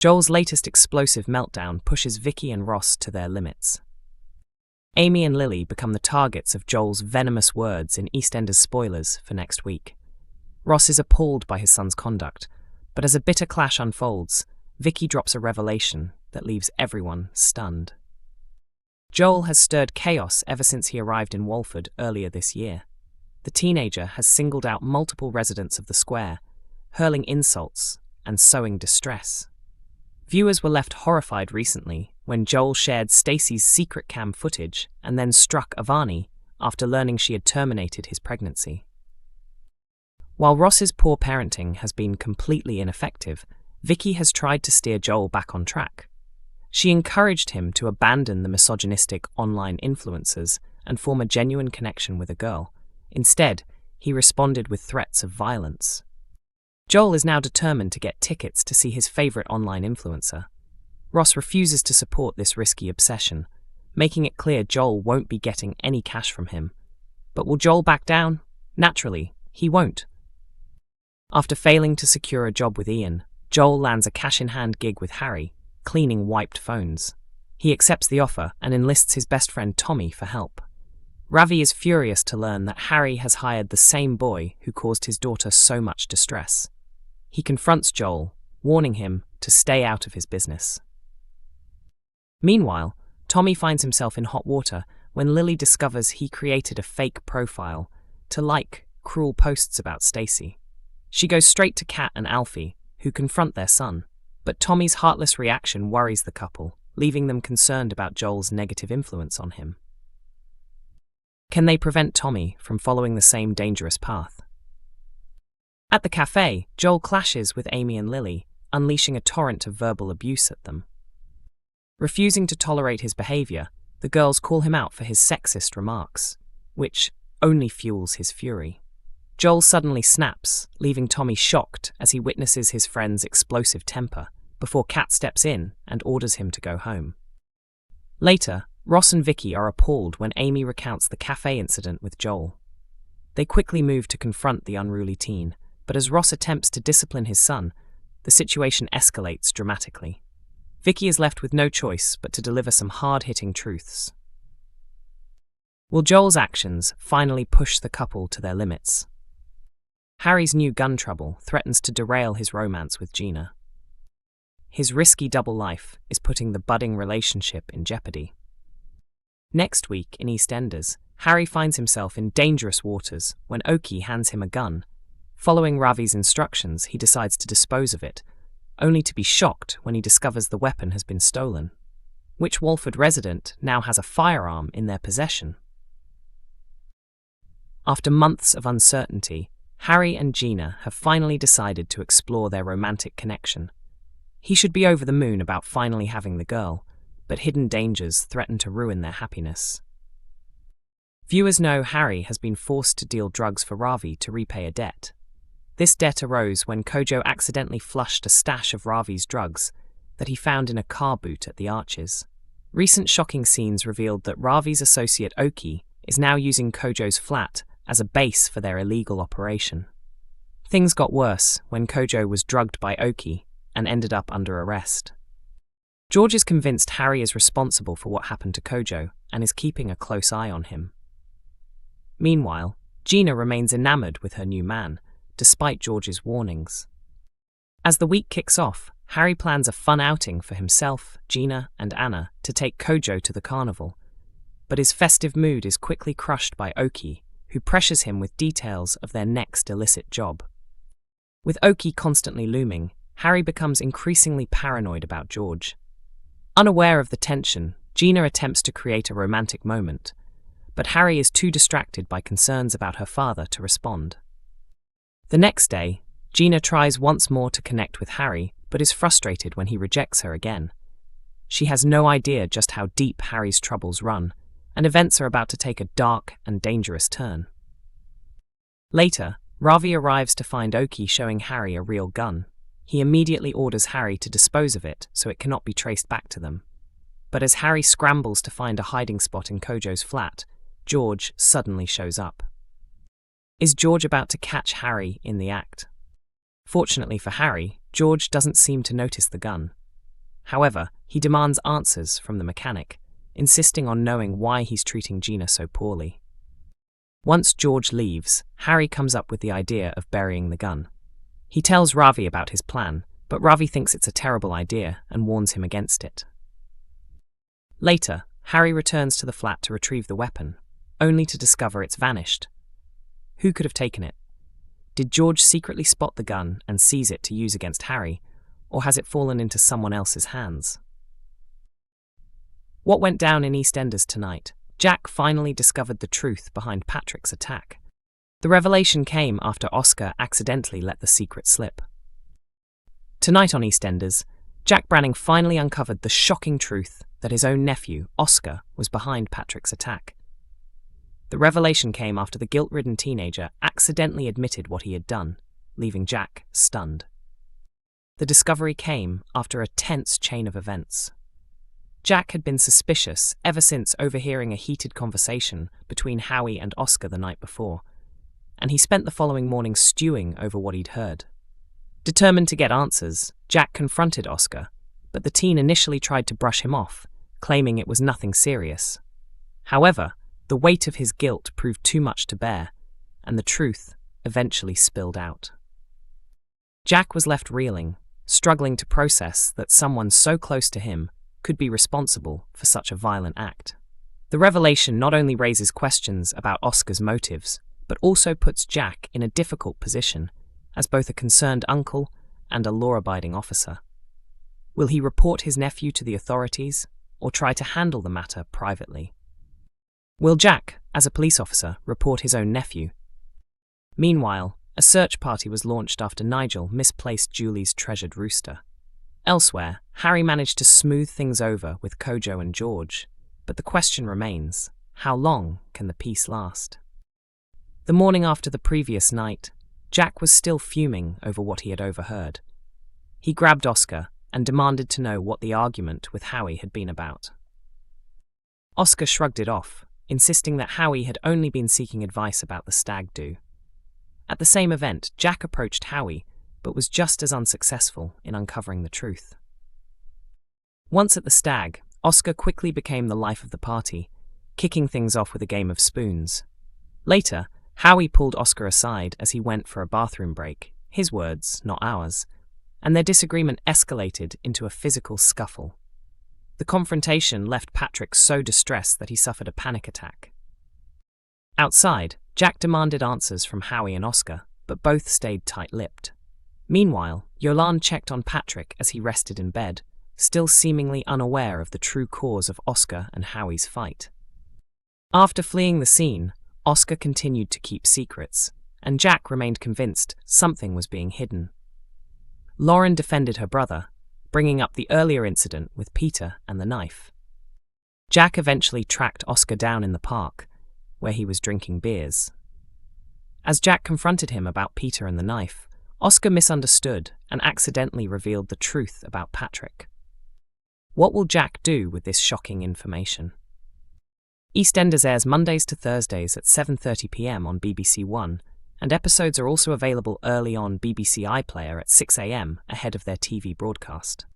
Joel's latest explosive meltdown pushes Vicki and Ross to their limits. Amy and Lily become the targets of Joel's venomous words in EastEnders spoilers for next week. Ross is appalled by his son's conduct, but as a bitter clash unfolds, Vicki drops a revelation that leaves everyone stunned. Joel has stirred chaos ever since he arrived in Walford earlier this year. The teenager has singled out multiple residents of the square, hurling insults and sowing distress. Viewers were left horrified recently when Joel shared Stacey's secret cam footage and then struck Avani after learning she had terminated his pregnancy. While Ross's poor parenting has been completely ineffective, Vicki has tried to steer Joel back on track. She encouraged him to abandon the misogynistic online influencers and form a genuine connection with a girl. Instead, he responded with threats of violence. Joel is now determined to get tickets to see his favorite online influencer. Ross refuses to support this risky obsession, making it clear Joel won't be getting any cash from him. But will Joel back down? Naturally, he won't. After failing to secure a job with Ian, Joel lands a cash-in-hand gig with Harry, cleaning wiped phones. He accepts the offer and enlists his best friend Tommy for help. Ravi is furious to learn that Harry has hired the same boy who caused his daughter so much distress. He confronts Joel, warning him to stay out of his business. Meanwhile, Tommy finds himself in hot water when Lily discovers he created a fake profile to like cruel posts about Stacey. She goes straight to Kat and Alfie, who confront their son. But Tommy's heartless reaction worries the couple, leaving them concerned about Joel's negative influence on him. Can they prevent Tommy from following the same dangerous path? At the café, Joel clashes with Amy and Lily, unleashing a torrent of verbal abuse at them. Refusing to tolerate his behavior, the girls call him out for his sexist remarks, which only fuels his fury. Joel suddenly snaps, leaving Tommy shocked as he witnesses his friend's explosive temper, before Kat steps in and orders him to go home. Later, Ross and Vicki are appalled when Amy recounts the café incident with Joel. They quickly move to confront the unruly teen, but as Ross attempts to discipline his son, the situation escalates dramatically. Vicki is left with no choice but to deliver some hard-hitting truths. Will Joel's actions finally push the couple to their limits? Harry's new gun trouble threatens to derail his romance with Gina. His risky double life is putting the budding relationship in jeopardy. Next week in EastEnders, Harry finds himself in dangerous waters when Oki hands him a gun. Following Ravi's instructions, he decides to dispose of it, only to be shocked when he discovers the weapon has been stolen. Which Walford resident now has a firearm in their possession? After months of uncertainty, Harry and Gina have finally decided to explore their romantic connection. He should be over the moon about finally having the girl, but hidden dangers threaten to ruin their happiness. Viewers know Harry has been forced to deal drugs for Ravi to repay a debt. This debt arose when Kojo accidentally flushed a stash of Ravi's drugs that he found in a car boot at the Arches. Recent shocking scenes revealed that Ravi's associate Oki is now using Kojo's flat as a base for their illegal operation. Things got worse when Kojo was drugged by Oki and ended up under arrest. George is convinced Harry is responsible for what happened to Kojo and is keeping a close eye on him. Meanwhile, Gina remains enamored with her new man, despite George's warnings. As the week kicks off, Harry plans a fun outing for himself, Gina, and Anna to take Kojo to the carnival. But his festive mood is quickly crushed by Oki, who pressures him with details of their next illicit job. With Oki constantly looming, Harry becomes increasingly paranoid about George. Unaware of the tension, Gina attempts to create a romantic moment, but Harry is too distracted by concerns about her father to respond. The next day, Gina tries once more to connect with Harry, but is frustrated when he rejects her again. She has no idea just how deep Harry's troubles run, and events are about to take a dark and dangerous turn. Later, Ravi arrives to find Oki showing Harry a real gun. He immediately orders Harry to dispose of it so it cannot be traced back to them. But as Harry scrambles to find a hiding spot in Kojo's flat, George suddenly shows up. Is George about to catch Harry in the act? Fortunately for Harry, George doesn't seem to notice the gun. However, he demands answers from the mechanic, insisting on knowing why he's treating Gina so poorly. Once George leaves, Harry comes up with the idea of burying the gun. He tells Ravi about his plan, but Ravi thinks it's a terrible idea and warns him against it. Later, Harry returns to the flat to retrieve the weapon, only to discover it's vanished. Who could have taken it? Did George secretly spot the gun and seize it to use against Harry, or has it fallen into someone else's hands? What went down in EastEnders tonight? Jack finally discovered the truth behind Patrick's attack. The revelation came after Oscar accidentally let the secret slip. Tonight on EastEnders, Jack Branning finally uncovered the shocking truth that his own nephew, Oscar, was behind Patrick's attack. The revelation came after the guilt-ridden teenager accidentally admitted what he had done, leaving Jack stunned. The discovery came after a tense chain of events. Jack had been suspicious ever since overhearing a heated conversation between Howie and Oscar the night before, and he spent the following morning stewing over what he'd heard. Determined to get answers, Jack confronted Oscar, but the teen initially tried to brush him off, claiming it was nothing serious. However, the weight of his guilt proved too much to bear, and the truth eventually spilled out. Jack was left reeling, struggling to process that someone so close to him could be responsible for such a violent act. The revelation not only raises questions about Oscar's motives, but also puts Jack in a difficult position as both a concerned uncle and a law-abiding officer. Will he report his nephew to the authorities, or try to handle the matter privately? Will Jack, as a police officer, report his own nephew? Meanwhile, a search party was launched after Nigel misplaced Julie's treasured rooster. Elsewhere, Harry managed to smooth things over with Kojo and George, but the question remains, how long can the peace last? The morning after the previous night, Jack was still fuming over what he had overheard. He grabbed Oscar and demanded to know what the argument with Howie had been about. Oscar shrugged it off, insisting that Howie had only been seeking advice about the stag do. At the same event, Jack approached Howie, but was just as unsuccessful in uncovering the truth. Once at the stag, Oscar quickly became the life of the party, kicking things off with a game of spoons. Later, Howie pulled Oscar aside as he went for a bathroom break, his words, not ours, and their disagreement escalated into a physical scuffle. The confrontation left Patrick so distressed that he suffered a panic attack. Outside, Jack demanded answers from Howie and Oscar, but both stayed tight-lipped. Meanwhile, Yolande checked on Patrick as he rested in bed, still seemingly unaware of the true cause of Oscar and Howie's fight. After fleeing the scene, Oscar continued to keep secrets, and Jack remained convinced something was being hidden. Lauren defended her brother, bringing up the earlier incident with Peter and the knife. Jack eventually tracked Oscar down in the park, where he was drinking beers. As Jack confronted him about Peter and the knife, Oscar misunderstood and accidentally revealed the truth about Patrick. What will Jack do with this shocking information? EastEnders airs Mondays to Thursdays at 7:30 p.m. on BBC One, and episodes are also available early on BBC iPlayer at 6 a.m. ahead of their TV broadcast.